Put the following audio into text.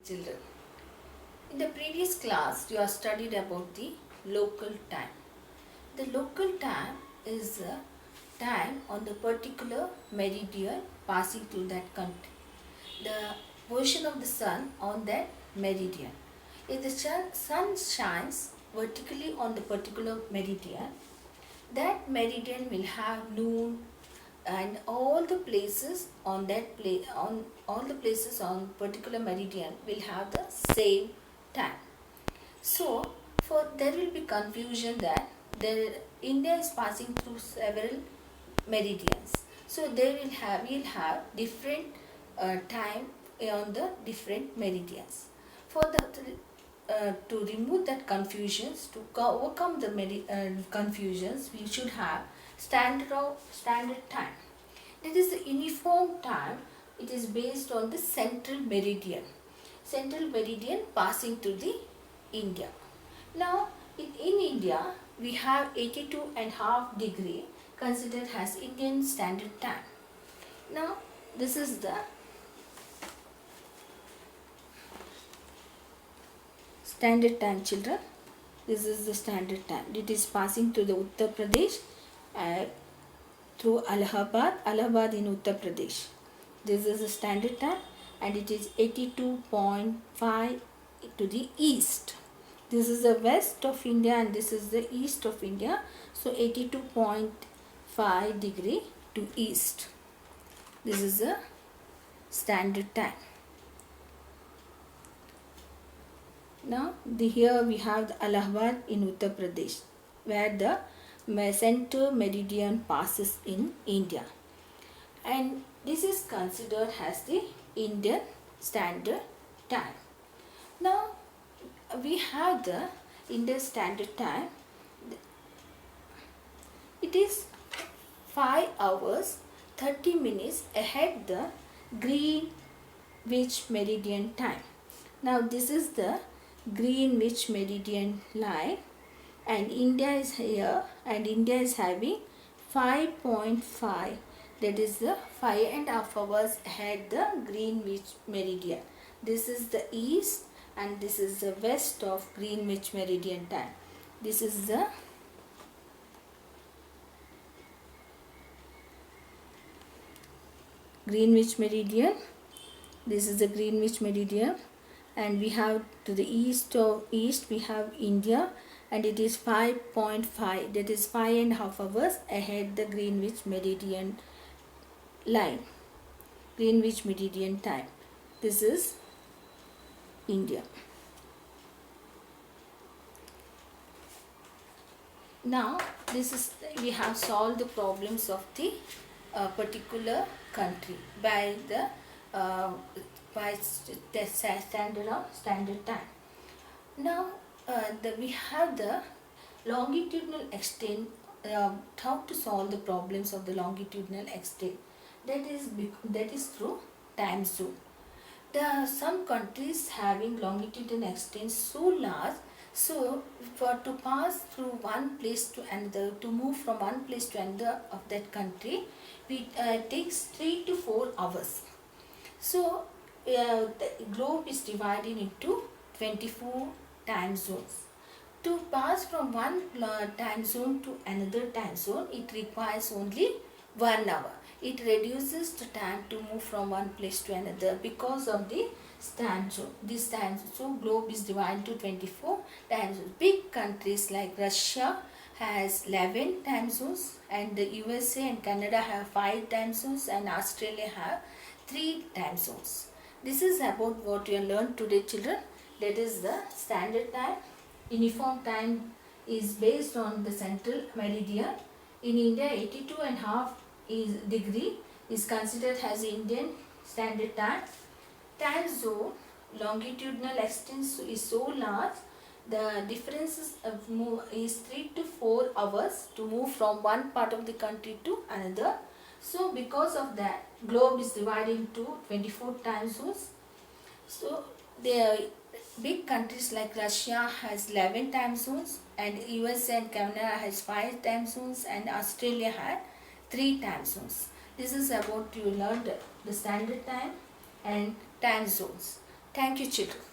children. In the previous class, you have studied about the local time. The local time is a time on the particular meridian passing through that country. The position of the sun on that meridian. If the sun shines vertically on the particular meridian, that meridian will have noon, and all the places on particular meridian will have the same time. So there will be confusion that India is passing through several meridians. So we'll have different time on the different meridians. To remove that confusions, to overcome the confusions, we should have standard time. That is the uniform time. It is based on the central meridian passing to the India. Now in India we have 82.5 degree considered as Indian Standard Time. Now this is the standard time, children. This is the standard time. It is passing to the Uttar Pradesh through Allahabad in Uttar Pradesh. This is the standard time and it is 82.5 to the east. This is the west of India and this is the east of India. So 82.5 degree to east. This is the standard time. Now here we have the Allahabad in Uttar Pradesh, where the center meridian passes in India, and this is considered as the Indian Standard Time. Now we have the Indian Standard Time. It is 5 hours 30 minutes ahead the Greenwich Meridian Time. Now this is the Greenwich Meridian line, and India is here, and India is having 5.5, that is the 5.5 hours ahead the Greenwich Meridian. This is the east and this is the west of Greenwich Meridian time. This is the Greenwich Meridian. This is the Greenwich Meridian, and we have to the east we have India, and it is 5.5, that is 5.5 hours ahead the Greenwich Meridian line, Greenwich Meridian time. This is India. Now we have solved the problems of the particular country by the standard time. Now we have the longitudinal extent. How to solve the problems of the longitudinal extent? That is through time zone. There are some countries having longitudinal extent so large, so to pass through one place to another, to move from one place to another of that country, it takes 3 to 4 hours. So the globe is divided into 24 time zones. To pass from one time zone to another time zone, it requires only 1 hour. It reduces the time to move from one place to another because of the time zone. This time zone, globe is divided into 24 time zones. Big countries like Russia has 11 time zones, and the USA and Canada have 5 time zones, and Australia have 3 time zones. This is about what you learned today, children. That is the standard time. Uniform time is based on the central meridian. In India, 82.5 degree is considered as Indian Standard Time. Time zone longitudinal extent is so large, the difference is 3 to 4 hours to move from one part of the country to another. So because of that, globe is divided into 24 time zones. So the big countries like Russia has 11 time zones, and USA and Canada has 5 time zones, and Australia had 3 time zones. This is about you learned the standard time and time zones. Thank you, children.